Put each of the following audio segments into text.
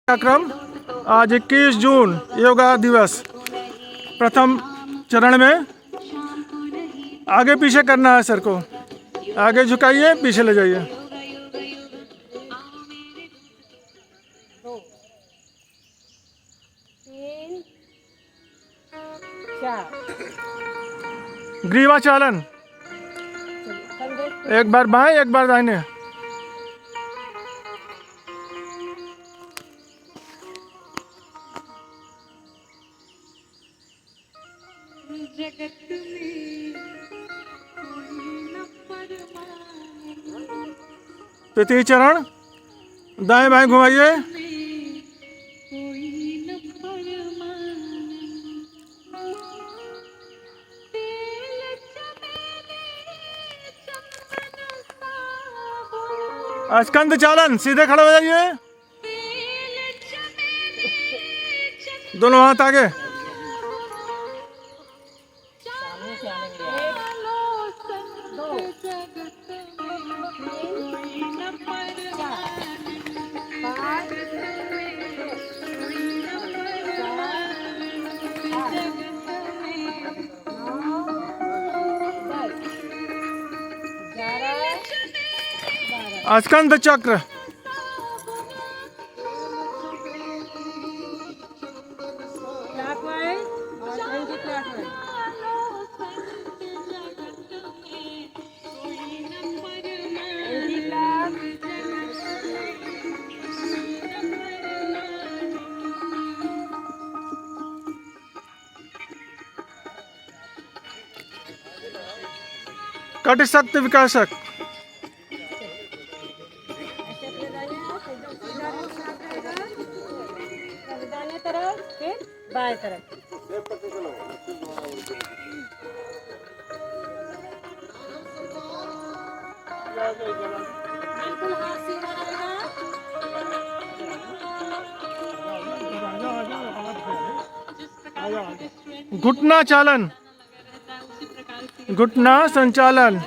कार्यक्रम आज 21 जून योगा दिवस। प्रथम चरण में आगे पीछे करना है। सर को आगे झुकाइए, पीछे ले जाइए। ग्रीवा चालन, एक बार बाएं एक बार दाहिने। तृतीय चरण दाएं बाएं घुमाइए। स्कंद चालन, सीधे खड़े हो जाइए। दोनों हाथ आगे। स्कंद चक्र, कटिशक्त विकासक, बाएं तरफ घुटना चालन, घुटना संचालन।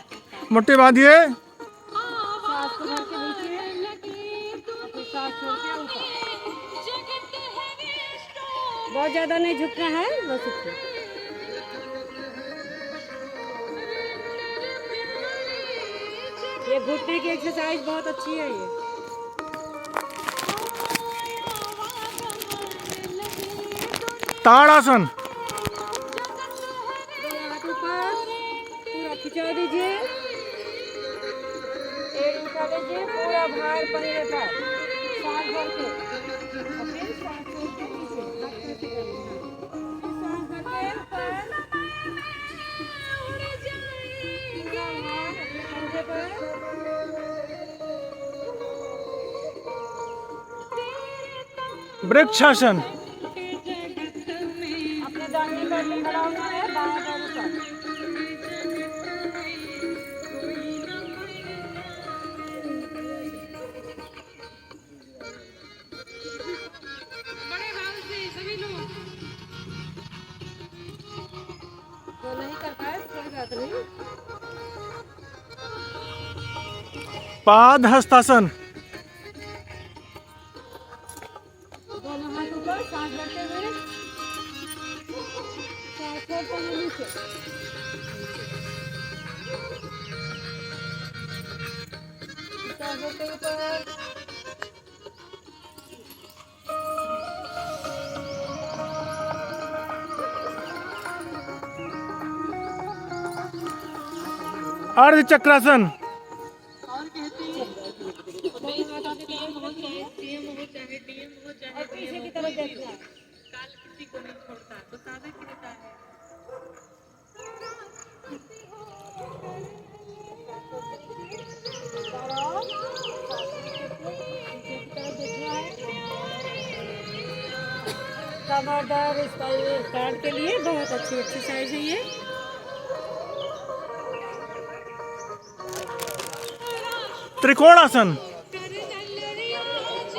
मुट्ठी बांधिए। बहुत ज्यादा नहीं झुकना है, बस इतना। ये घुटने की एक्सरसाइज बहुत अच्छी है। ये ताड़ासन, हाथ ऊपर पूरा खिंचा दीजिए, एक उठा दीजिए, पूरा भार पंजे पर, सांस भर के, और फिर सांस छोड़ के पीछे, हाथ पीछे करना, फिर सांस भर के ऊपर, पूरा भार अपने पंजे पर, वृक्षासन, अपने दाहिने पैर पे खड़ा होना है, बाएं पैर ऊपर। जो नहीं कर पाए कोई बात नहीं। पाद हस्तासन, दोनों हाथ ऊपर, सांस भरते हुए, सांस छोड़ते हुए नीचे, सांस भरते ऊपर, अर्ध चक्रासन, और पीछे की तरफ देखना है। कमर दर्द स्टार्ट के लिए बहुत अच्छी एक्सरसाइज है ये। त्रिकोणासन,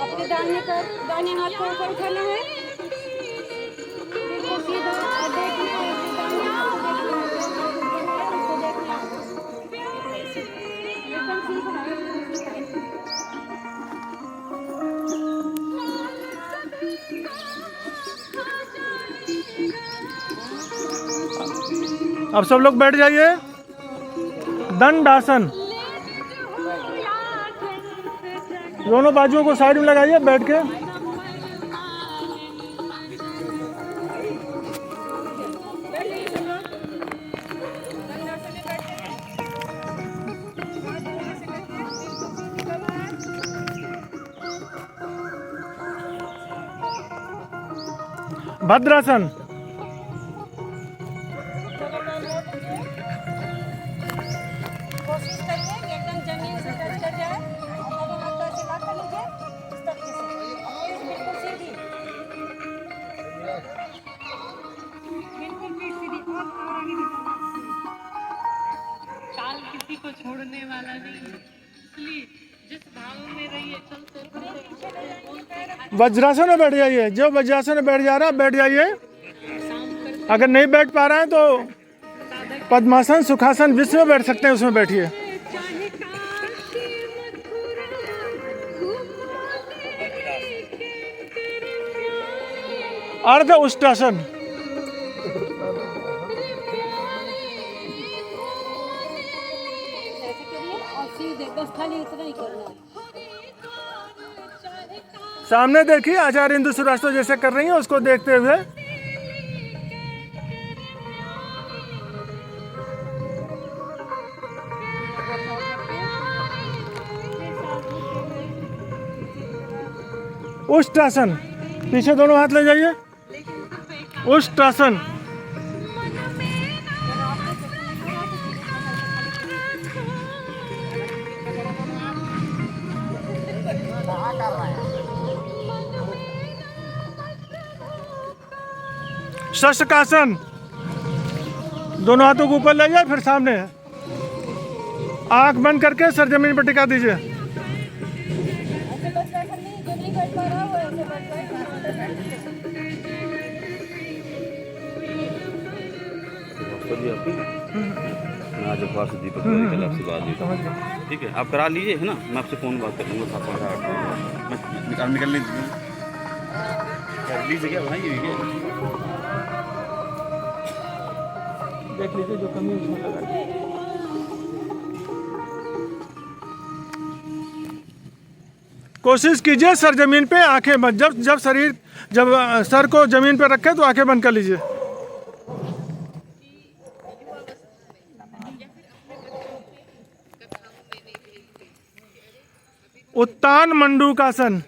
अपने दाहिने हाथ को ऊपर उठाना है, बिल्कुल सीधा, और देखना है अपने दाहिने हाथ को, देखना है उसको, देखना है एकदम सीधा है। अब सब लोग बैठ जाइए। दंडासन, दोनों बाजुओं को साइड में लगाइए बैठ के। भद्रासन, कोशिश करिए कि एकदम जमीन से टच कर जाए और दोनों हाथ ऐसे ला कर लीजिए इस तरीके से, और बिल्कुल सीधी, बिल्कुल पीठ सीधी और आगे निकलना। काल किसी को छोड़ने वाला नहीं है, इसलिए जिस भाव में रहिए चलते वज्रासन में बैठ जाइए। जो वज्रासन में बैठ जा रहा है बैठ जाइए। अगर नहीं बैठ पा रहा है तो पद्मासन, सुखासन, विश्व में बैठ सकते हैं, उसमें बैठिए। अर्ध उष्टासन, ऐसे करिए और सीधे बस खाली इतना ही करना है। सामने देखिए आचार्य इंदु श्रीवास्तव जैसे कर रही हैं उसको देखते हुए। उष्टासन, पीछे दोनों हाथ ले जाइए। उष्टासन, शशकासन, दोनों हाथों को ऊपर ले जाए, फिर सामने आंख बंद करके सर जमीन पर टिका दीजिए। ऐसे बस बैठा नहीं, जो नहीं बैठ पा रहा वो ऐसे बैठ जाए। जी आपकी मैं आज अखबार से दीपक कल आपसे बात हुई, ठीक है आप करा लीजिए है ना, मैं आपसे फ़ोन बात कर लूँगा 7:30 मैं निकलने लीजिए क्या भाई, ये क्या देख लीजिए जो कमी उसमें लगा दीजिए। कोशिश कीजिए सर जमीन पे, आंखें बंद। जब सर को जमीन पे रखें तो आंखें बंद कर लीजिए। उत्तान मंडूकासन,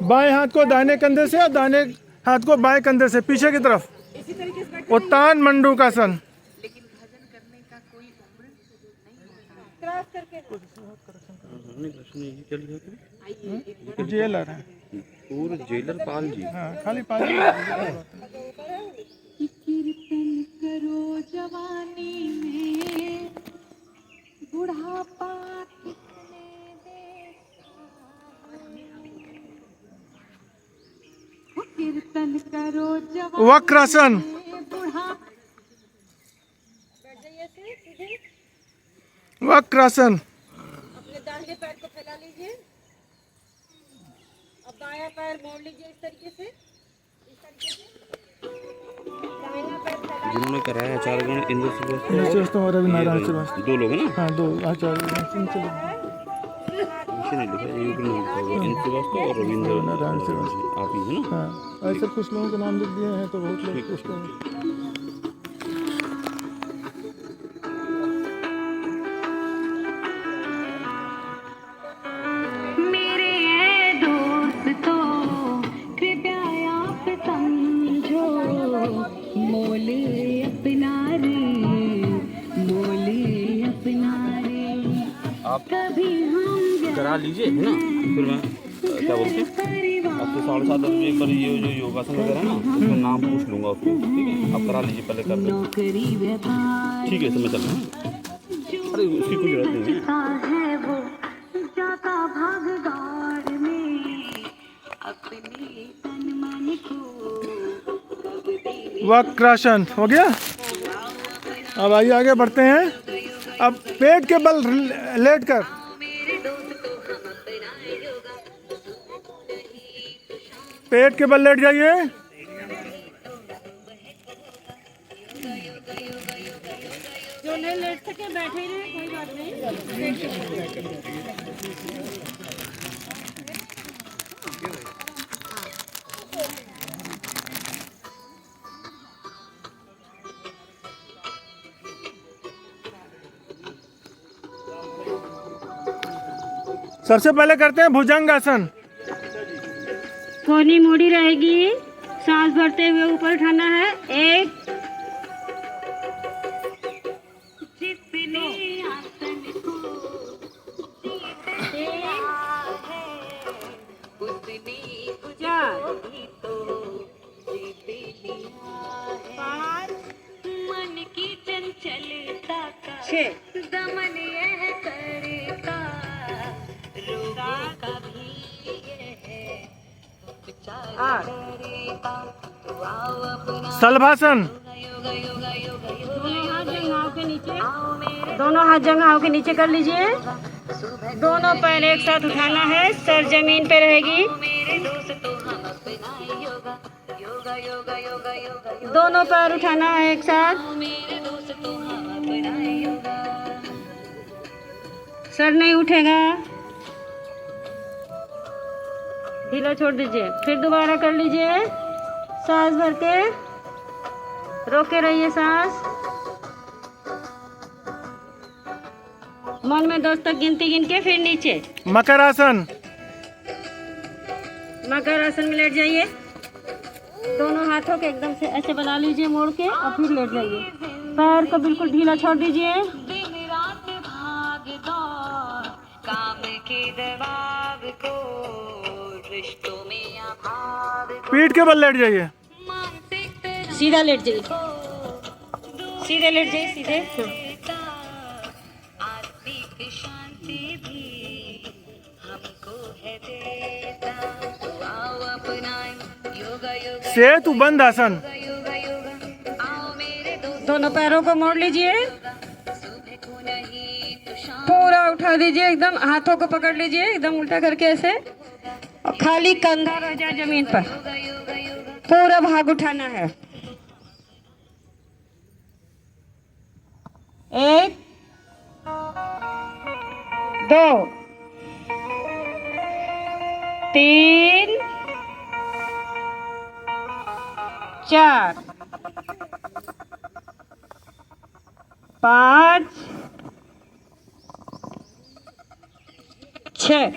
बाएं हाथ को दाहिने कंधे से और दाहिने हाथ को बाएं कंधे से पीछे की तरफ। उत्तान मंडूकासन, क्रॉस करके जेलर है। पूरे जेलर पाल जी। हाँ, खाली पाल। कीर्तन करो जवानी में बुढ़ापा कितने देर, कीर्तन करो जवानी वक्रासन, में बुढ़ापा। बैठ जाइए सीधे। वक्रासन, अपने दाहिने पैर को फैला लीजिए। अब बायां पैर मोड़ लीजिए इस तरीके से, इस तरीके से। दाहिना पैर फैला जिन्होंने कराया आचार्यगण इंद्र श्रीवास्तव श्रीवास्तव और रवि नारायण श्रीवास्तव, 2 लोग हैं ना, हाँ 2 आचार्य। पीछे नहीं लिखा, ये ऊपर नहीं लिखा हुआ, इंद्र श्रीवास्तव और रविंद्र नारायण श्रीवास्तव। आप ही है ना। हाँ, ऐसे कुछ लोगों के नाम लिख दिए हैं तो बहुत लोग उसको। मेरे दोस्तों कृपया आप समझो, मोल अपना रे, मोल अपना रे, आप कभी हम करा लीजिए है ना, फिर मैं क्या बोलते हैं आपसे 7:30 बजे एक बार ये जो योगासन वगैरह है ना उसका नाम पूछ लूँगा उसको, ठीक है आप करा लीजिए पहले कर लीजिए, नौकरी व्यापार ठीक है समय चल रहा है। अरे उसकी कोई जरूरत नहीं है। है वो जाता भाग दौड़ में, अपने तन मन को कब दे। वक्रासन हो गया। अब आइए आगे बढ़ते हैं। अब पेट के बल लेट कर पेट के बल लेट जाइए। नहीं लेट सके बैठे ही रहे, कोई बात नहीं। सबसे पहले करते हैं भुजंगासन। कोहनी मोड़ी रहेगी, सांस भरते हुए ऊपर उठाना है। 1 मन की चंचलता का 6 दमन यह करता, रोगा कभी यह उपचार 8 करेगा। वाव अपना सलभासन। योगा योगा योगा दोनों हाथ जंघाओं के नीचे, आओ मेरे दोनों हाथ जंघाओं के नीचे कर लीजिए। दोनों पैर एक साथ उठाना है, सर जमीन पे रहेगी। मेरे दोस्तों हम अपनाए योगा योगा योगा योगा योगा योगा। दोनों पैर उठाना है एक साथ, मेरे दोस्तों हम अपनाए योगा। सर नहीं उठेगा, ढीला छोड़ दीजिए। फिर दोबारा कर लीजिए, सांस भर के, रोके रहिए सांस। मन में 10 तक गिनती गिन के फिर नीचे। मकरासन। मकर आसन में लेट जाइए। दोनों हाथों के एकदम से ऐसे बना लीजिए मोड़ के, और फिर लेट जाइए। पैर को बिल्कुल ढीला छोड़ दीजिए। दिन रात भाग दौड़, काम के दबाव को, रिश्तों में अभाव को, पीठ के बल लेट जाइए। मानसिक तनाव सीधा लेट जाइए, को सीधे लेट जाइए, सीधे। देता, आत्मिक शांति भी हमको है देता। आओ अपनाए योगा योगा सेतु बंद आसन। योगा योगा। आओ मेरे दोस्त दोनों पैरों को मोड़ लीजिए, सुबह को नहीं तो शाम पूरा उठा दीजिए, एकदम हाथों को पकड़ लीजिए एकदम उल्टा करके ऐसे, और खाली कंधा रह जाए जमीन पर। योगा योगा योगा। पूरा भाग उठाना है। 1 2 3 4 5 6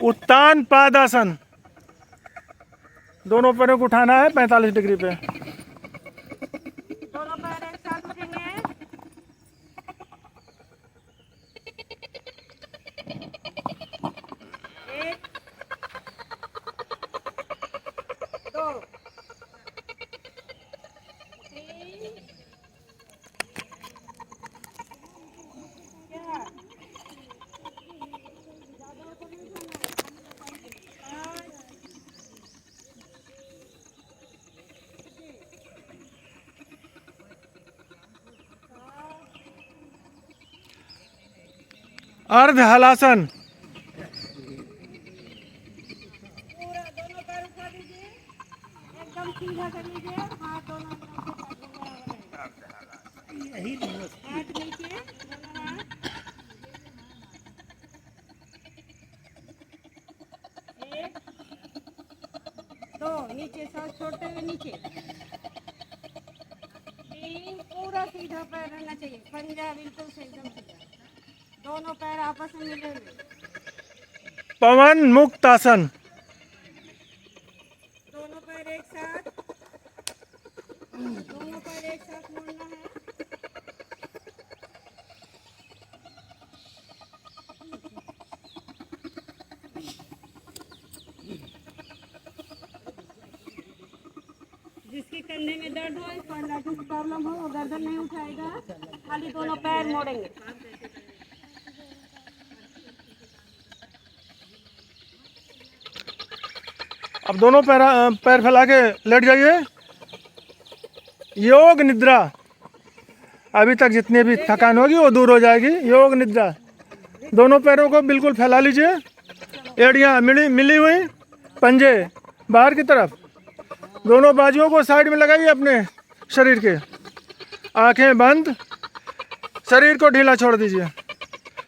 उत्तान पादासन। दोनों पैरों को उठाना है 45 डिग्री पे। दोनों पैर एक साथ उठेंगे। 1 2 3 4 अर्ध हलासन। पूरा दोनों पैर उठा दीजिए, एकदम सीधा कर लीजिए। हाथ दोनों हाथ नीचे, दोनों हाथ। 1 2 नीचे, सांस छोड़ते हुए नीचे। 3 पूरा सीधा पैर रहना चाहिए, पंजा बिल्कुल से एकदम सीधा। दोनों पैर आपस में मिले हुए। पवन मुक्त आसन। दोनों पैर एक साथ, दोनों पैर एक साथ मोड़ना है। जिसके कंधे में दर्द हो, स्पॉन्डिलाइटिस प्रॉब्लम हो, वो गर्दन नहीं उठाएगा, खाली दोनों पैर मोड़ेंगे। अब दोनों पैर फैला के लेट जाइए। योग निद्रा। अभी तक जितनी भी थकान होगी वो दूर हो जाएगी। योग निद्रा। दोनों पैरों को बिल्कुल फैला लीजिए, एड़ियाँ मिली हुई, पंजे बाहर की तरफ। दोनों बाजुओं को साइड में लगाइए अपने शरीर के। आंखें बंद, शरीर को ढीला छोड़ दीजिए।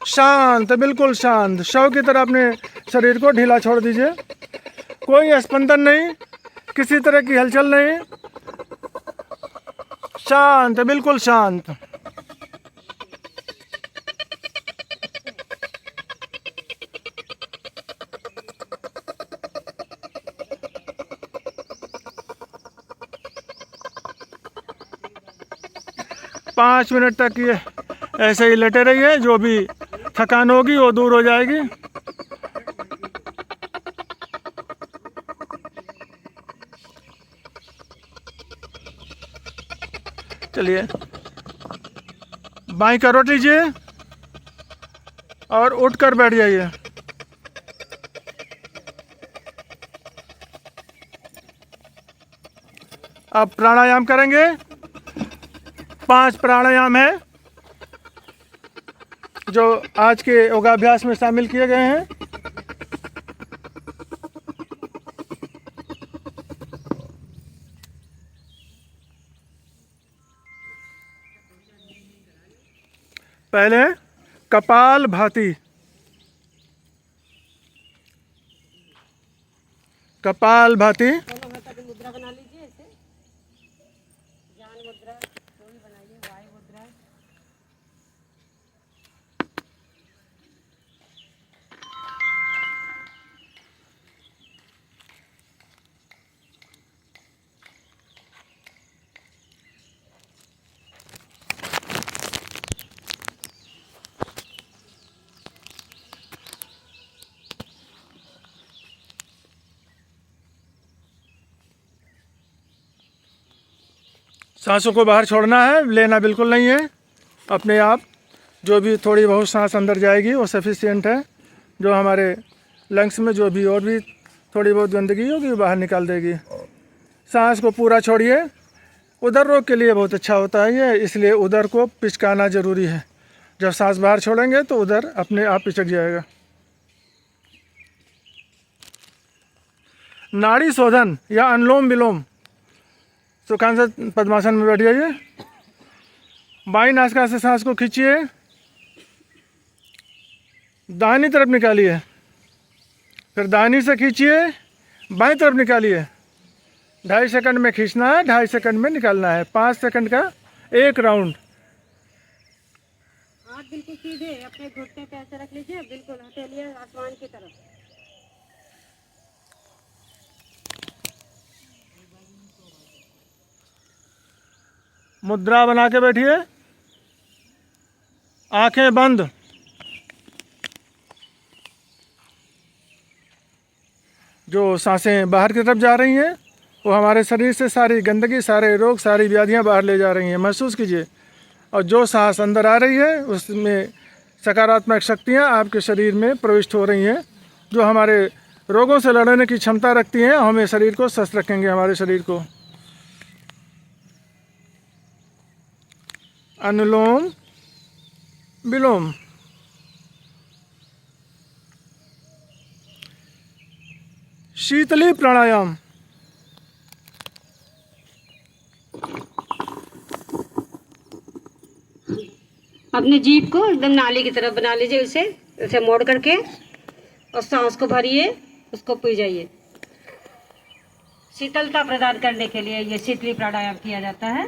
शांत, बिल्कुल शांत, शव की तरह अपने शरीर को ढीला छोड़ दीजिए। कोई स्पंदन नहीं, किसी तरह की हलचल नहीं, शांत, बिल्कुल शांत। पाँच मिनट तक ये ऐसे ही लेटे रहिए, जो भी थकान होगी वो दूर हो जाएगी। चलिए, बाईं करवट लीजिए और उठकर बैठ जाइए। अब प्राणायाम करेंगे। 5 प्राणायाम है जो आज के योगाभ्यास में शामिल किए गए हैं। पहले कपाल भाती, कपाल भाती, दोनों हाथों की मुद्रा बना लीजिए ऐसे, ज्ञान मुद्रा जो भी बनाइए, वायु मुद्रा। सांसों को बाहर छोड़ना है, लेना बिल्कुल नहीं है। अपने आप जो भी थोड़ी बहुत सांस अंदर जाएगी वो सफिशिएंट है। जो हमारे लंग्स में जो भी और भी थोड़ी बहुत गंदगी होगी वो बाहर निकाल देगी। सांस को पूरा छोड़िए। उदर रोग के लिए बहुत अच्छा होता है ये, इसलिए उदर को पिचकाना ज़रूरी है। जब सांस बाहर छोड़ेंगे तो उदर अपने आप पिचक जाएगा। नाड़ी शोधन या अनुलोम विलोम, सुखासन पद्मासन में बैठ जाइए। बाईं नासिका से सांस को खींचिए, दाहिनी तरफ निकालिए, फिर दाहिनी से खींचिए, बाईं तरफ निकालिए। 2.5 सेकंड में खींचना है, 2.5 सेकंड में निकालना है। 5 सेकंड का एक राउंड। हाथ बिल्कुल सीधे अपने घुटने पे ऐसे रख लीजिए, बिल्कुल हथेलियां आसमान की तरफ। मुद्रा बना के बैठिए, आंखें बंद। जो सांसें बाहर की तरफ जा रही हैं वो हमारे शरीर से सारी गंदगी, सारे रोग, सारी व्याधियां बाहर ले जा रही हैं। महसूस कीजिए। और जो सांस अंदर आ रही है उसमें सकारात्मक शक्तियां आपके शरीर में प्रविष्ट हो रही हैं, जो हमारे रोगों से लड़ने की क्षमता रखती हैं। हमें शरीर को स्वस्थ रखेंगे, हमारे शरीर को। अनुलोम विलोम, शीतली प्राणायाम। अपने जीभ को एकदम नाली की तरफ बना लीजिए, उसे मोड़ करके, और सांस को भरिए, उसको पी जाइए। शीतलता प्रदान करने के लिए ये शीतली प्राणायाम किया जाता है।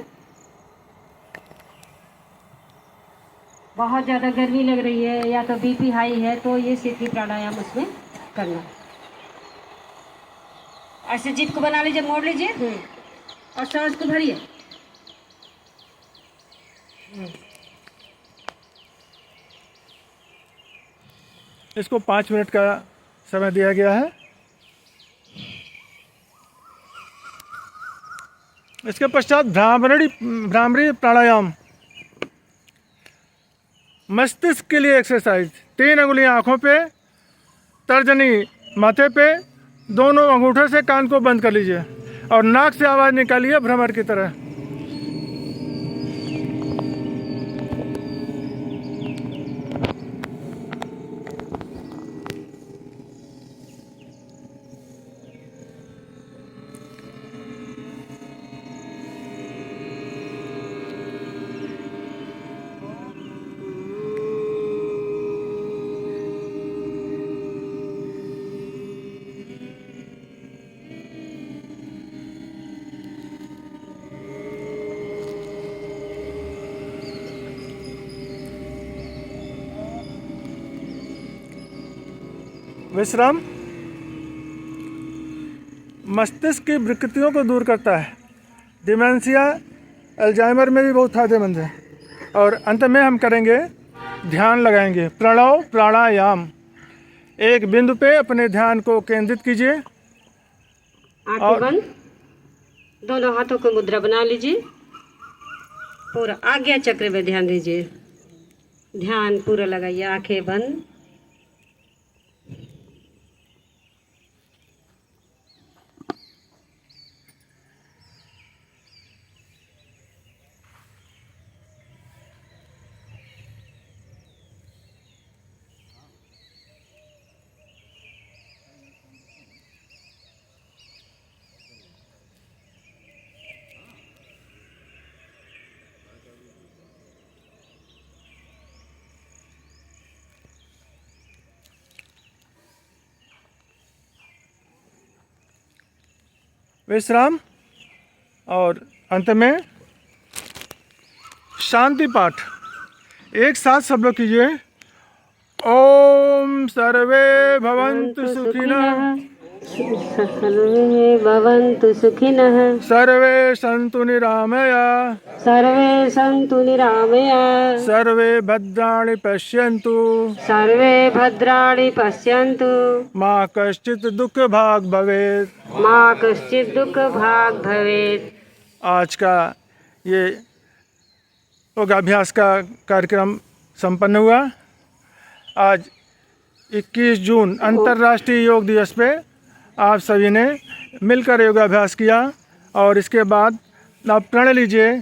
बहुत ज़्यादा गर्मी लग रही है या तो बीपी हाई है तो ये शीतली प्राणायाम उसमें करना। ऐसे जीभ को बना लीजिए, मोड़ लीजिए और सांस को भरिए। इसको 5 मिनट का समय दिया गया है। इसके पश्चात भ्रामरी प्राणायाम, मस्तिष्क के लिए एक्सरसाइज। 3 अंगुलियां आँखों पे, तर्जनी माथे पे, दोनों अंगूठे से कान को बंद कर लीजिए और नाक से आवाज़ निकालिए भ्रमर की तरह। विश्राम मस्तिष्क की विकृतियों को दूर करता है। डिमेंशिया, अल्जाइमर में भी बहुत फायदेमंद है। और अंत में हम करेंगे ध्यान लगाएंगे, प्रणव प्राणायाम। एक बिंदु पे अपने ध्यान को केंद्रित कीजिए। आंखें बंद, दोनों हाथों को मुद्रा बना लीजिए। पूरा आज्ञा चक्र में ध्यान दीजिए। ध्यान पूरा लगाइए, आंखें बंद। विश्राम और अंत में शांति पाठ। एक साथ सब लोग कीजिए। ओम सर्वे भवन्तु सुखिनः, सर्वे भवन्तु सुखिनः, सर्वे सन्तु निरामया, सर्वे सन्तु निरामया, सर्वे भद्राणि पश्यन्तु, सर्वे भद्राणि पश्यन्तु, मा कश्चित् दुःख भाग् भवेत्। मा कश्चित् दुःख भाग् भवेत्। आज का ये योगाभ्यास का कार्यक्रम संपन्न हुआ। आज 21 जून अंतर्राष्ट्रीय योग दिवस पे आप सभी ने मिलकर योगाभ्यास किया। और इसके बाद आप प्रण लीजिए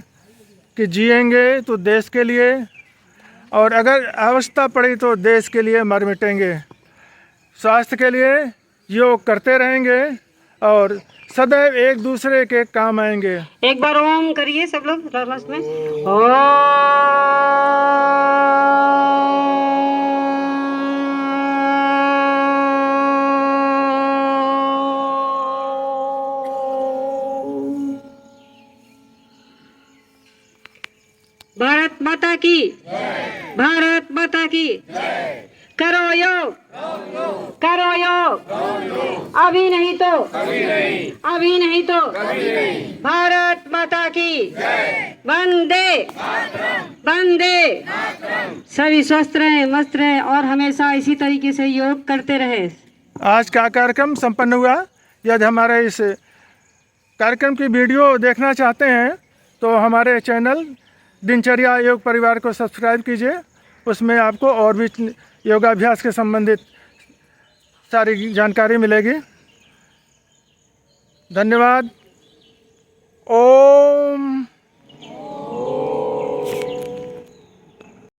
कि जिएंगे तो देश के लिए, और अगर अवस्था पड़ी तो देश के लिए मर मिटेंगे। स्वास्थ्य के लिए योग करते रहेंगे और सदैव एक दूसरे के काम आएंगे। एक बार ओम करिए सब लोग लास्ट में। भारत माता की, भारत माता की। करो योग, करो योग, अभी नहीं तो, अभी नहीं तो। भारत माता की वंदे, वंदे। सभी स्वस्थ रहें, मस्त रहें और हमेशा इसी तरीके से योग करते रहे। आज का कार्यक्रम संपन्न हुआ। यदि हमारे इस कार्यक्रम की वीडियो देखना चाहते हैं तो हमारे चैनल दिनचर्या योग परिवार को सब्सक्राइब कीजिए। उसमें आपको और भी योगाभ्यास के संबंधित सारी जानकारी मिलेगी। धन्यवाद। ओम